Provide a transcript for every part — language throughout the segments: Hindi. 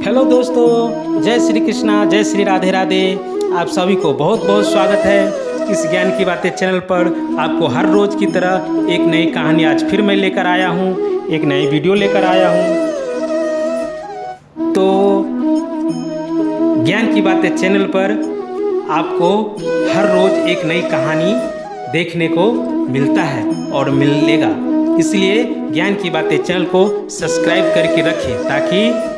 हेलो दोस्तों, जय श्री कृष्णा, जय श्री राधे राधे। आप सभी को बहुत बहुत स्वागत है इस ज्ञान की बातें चैनल पर। आपको हर रोज़ की तरह एक नई कहानी आज फिर मैं लेकर आया हूँ, एक नई वीडियो लेकर आया हूँ। तो ज्ञान की बातें चैनल पर आपको हर रोज़ एक नई कहानी देखने को मिलता है और मिलेगा, इसलिए ज्ञान की बातें चैनल को सब्सक्राइब करके रखें ताकि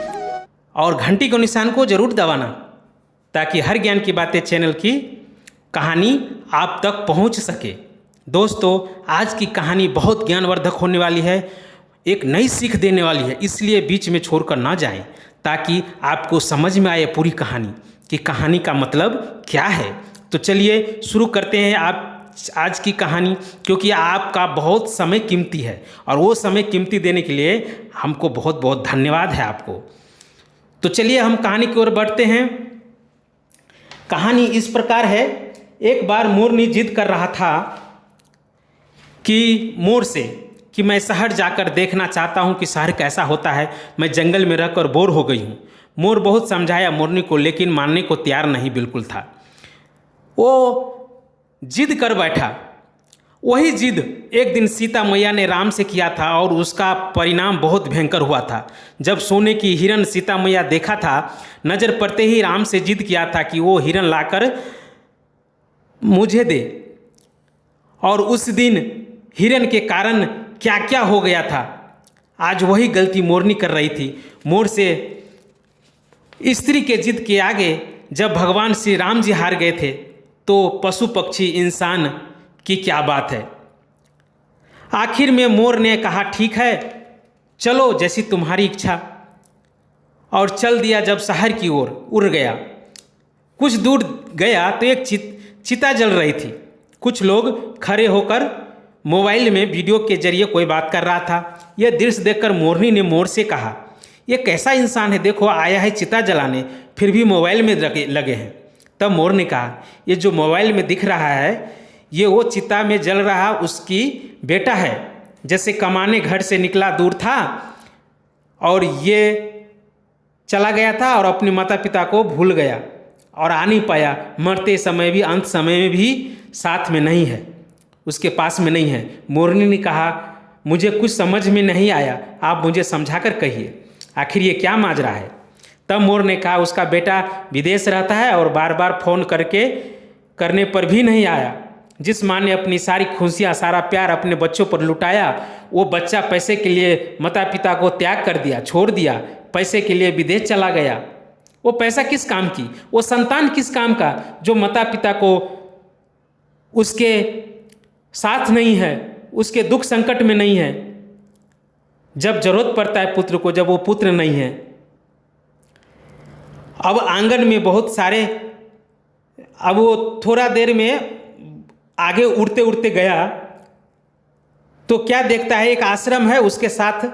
और घंटी को निशान को जरूर दबाना ताकि हर ज्ञान की बातें चैनल की कहानी आप तक पहुंच सके। दोस्तों, आज की कहानी बहुत ज्ञानवर्धक होने वाली है, एक नई सीख देने वाली है, इसलिए बीच में छोड़कर ना जाएं ताकि आपको समझ में आए पूरी कहानी कि कहानी का मतलब क्या है। तो चलिए शुरू करते हैं आज की कहानी, क्योंकि आपका बहुत समय कीमती है और वो समय कीमती देने के लिए हमको बहुत बहुत धन्यवाद है आपको। तो चलिए हम कहानी की ओर बढ़ते हैं। कहानी इस प्रकार है। एक बार मोरनी जिद कर रहा था कि मोर से कि मैं शहर जाकर देखना चाहता हूं कि शहर कैसा होता है, मैं जंगल में रहकर बोर हो गई हूं। मोर बहुत समझाया मोरनी को, लेकिन मानने को तैयार नहीं बिल्कुल था। वो जिद कर बैठा। वही जिद एक दिन सीता मैया ने राम से किया था और उसका परिणाम बहुत भयंकर हुआ था। जब सोने की हिरन सीता मैया देखा था, नज़र पड़ते ही राम से जिद किया था कि वो हिरन लाकर मुझे दे। और उस दिन हिरन के कारण क्या क्या हो गया था, आज वही गलती मोरनी कर रही थी। मोर से स्त्री के जिद के आगे जब भगवान श्री राम जी हार गए थे तो पशु पक्षी इंसान की क्या बात है। आखिर में मोर ने कहा ठीक है, चलो जैसी तुम्हारी इच्छा, और चल दिया। जब शहर की ओर उड़ गया, कुछ दूर गया तो एक चिता जल रही थी। कुछ लोग खड़े होकर मोबाइल में वीडियो के जरिए कोई बात कर रहा था। यह दृश्य देखकर मोरनी ने मोर से कहा, यह कैसा इंसान है, देखो आया है चिता जलाने, फिर भी मोबाइल में लगे हैं। तब मोर ने कहा, ये जो मोबाइल में दिख रहा है ये वो चिता में जल रहा उसकी बेटा है। जैसे कमाने घर से निकला दूर था और ये चला गया था और अपने माता पिता को भूल गया और आ नहीं पाया। मरते समय भी, अंत समय में भी साथ में नहीं है, उसके पास में नहीं है। मोरनी ने कहा, मुझे कुछ समझ में नहीं आया, आप मुझे समझा कर कहिए आखिर ये क्या माजरा है। तब मोर ने कहा, उसका बेटा विदेश रहता है और बार बार फ़ोन करने पर भी नहीं आया। जिस माँ ने अपनी सारी खुशियाँ, सारा प्यार अपने बच्चों पर लुटाया, वो बच्चा पैसे के लिए माता पिता को त्याग कर दिया, छोड़ दिया, पैसे के लिए विदेश चला गया। वो पैसा किस काम की, वो संतान किस काम का जो माता पिता को उसके साथ नहीं है, उसके दुख संकट में नहीं है। जब जरूरत पड़ता है पुत्र को, जब वो पुत्र नहीं है। अब आंगन में बहुत सारे, अब वो थोड़ा देर में आगे उड़ते उड़ते गया तो क्या देखता है, एक आश्रम है, उसके साथ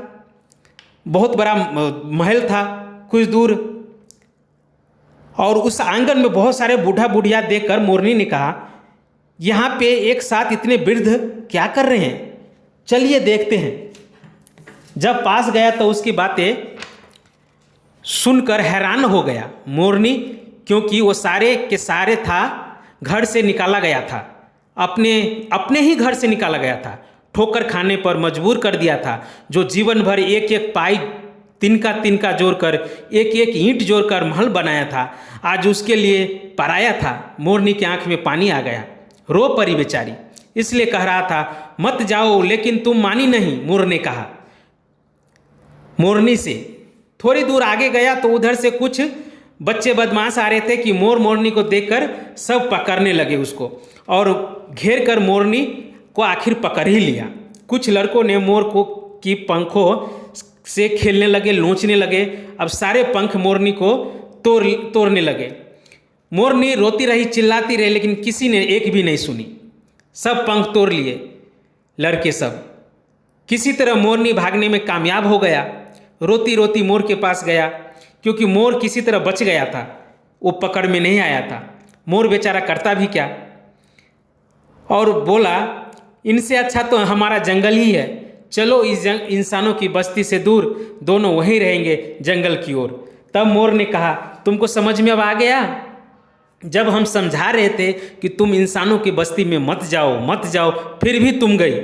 बहुत बड़ा महल था कुछ दूर, और उस आंगन में बहुत सारे बूढ़ा बुढ़िया देखकर मोरनी ने कहा, यहाँ पे एक साथ इतने वृद्ध क्या कर रहे हैं, चलिए देखते हैं। जब पास गया तो उसकी बातें सुनकर हैरान हो गया मोरनी, क्योंकि वो सारे के सारे था घर से निकाला गया था, अपने ही घर से निकाला गया था, ठोकर खाने पर मजबूर कर दिया था। जो जीवन भर एक एक पाई तिनका जोड़कर, एक एक ईंट जोड़कर महल बनाया था, आज उसके लिए पराया था। मोरनी की आंख में पानी आ गया, रो पड़ी बेचारी, इसलिए कह रहा था, मत जाओ, लेकिन तुम मानी नहीं। मोर ने कहा। मोरनी से थोड़ी दूर आगे गया तो उधर से कुछ बच्चे बदमाश आ रहे थे कि मोरनी को देखकर सब पकड़ने लगे उसको, और घेर कर मोरनी को आखिर पकड़ ही लिया। कुछ लड़कों ने मोर को की पंखों से खेलने लगे, लोचने लगे। अब सारे पंख मोरनी को तोड़ने लगे। मोरनी रोती रही, चिल्लाती रही, लेकिन किसी ने एक भी नहीं सुनी। सब पंख तोड़ लिए लड़के सब। किसी तरह मोरनी भागने में कामयाब हो गया। रोती रोती मोर के पास गया, क्योंकि मोर किसी तरह बच गया था, वो पकड़ में नहीं आया था। मोर बेचारा करता भी क्या, और बोला, इनसे अच्छा तो हमारा जंगल ही है, चलो इस इंसानों की बस्ती से दूर दोनों वहीं रहेंगे जंगल की ओर। तब मोर ने कहा, तुमको समझ में अब आ गया? जब हम समझा रहे थे कि तुम इंसानों की बस्ती में मत जाओ मत जाओ, फिर भी तुम गई।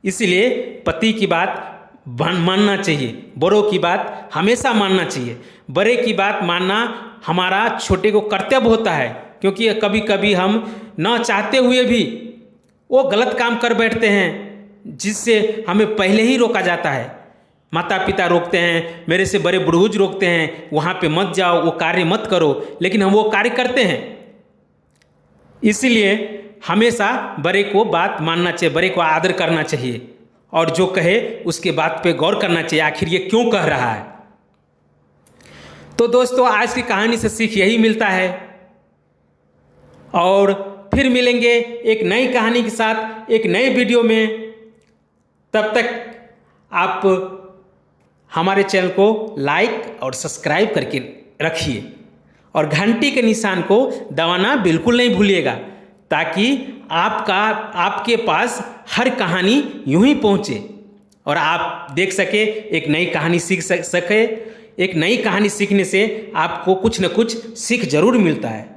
इसलिए पति की बात मानना चाहिए, बड़ों की बात हमेशा मानना चाहिए। बड़े की बात मानना हमारा छोटे को कर्तव्य होता है, क्योंकि कभी कभी हम न चाहते हुए भी वो गलत काम कर बैठते हैं जिससे हमें पहले ही रोका जाता है। माता पिता रोकते हैं, मेरे से बड़े बुजुर्ग रोकते हैं, वहाँ पे मत जाओ, वो कार्य मत करो, लेकिन हम वो कार्य करते हैं। इसलिए हमेशा बड़े को बात मानना चाहिए, बड़े को आदर करना चाहिए, और जो कहे उसके बात पे गौर करना चाहिए, आखिर ये क्यों कह रहा है। तो दोस्तों, आज की कहानी से सीख यही मिलता है, और फिर मिलेंगे एक नई कहानी के साथ एक नए वीडियो में। तब तक आप हमारे चैनल को लाइक और सब्सक्राइब करके रखिए, और घंटी के निशान को दबाना बिल्कुल नहीं भूलिएगा, ताकि आपके पास हर कहानी यूं ही पहुँचे और आप देख सके, एक नई कहानी सीख सके। एक नई कहानी सीखने से आपको कुछ न कुछ सीख जरूर मिलता है।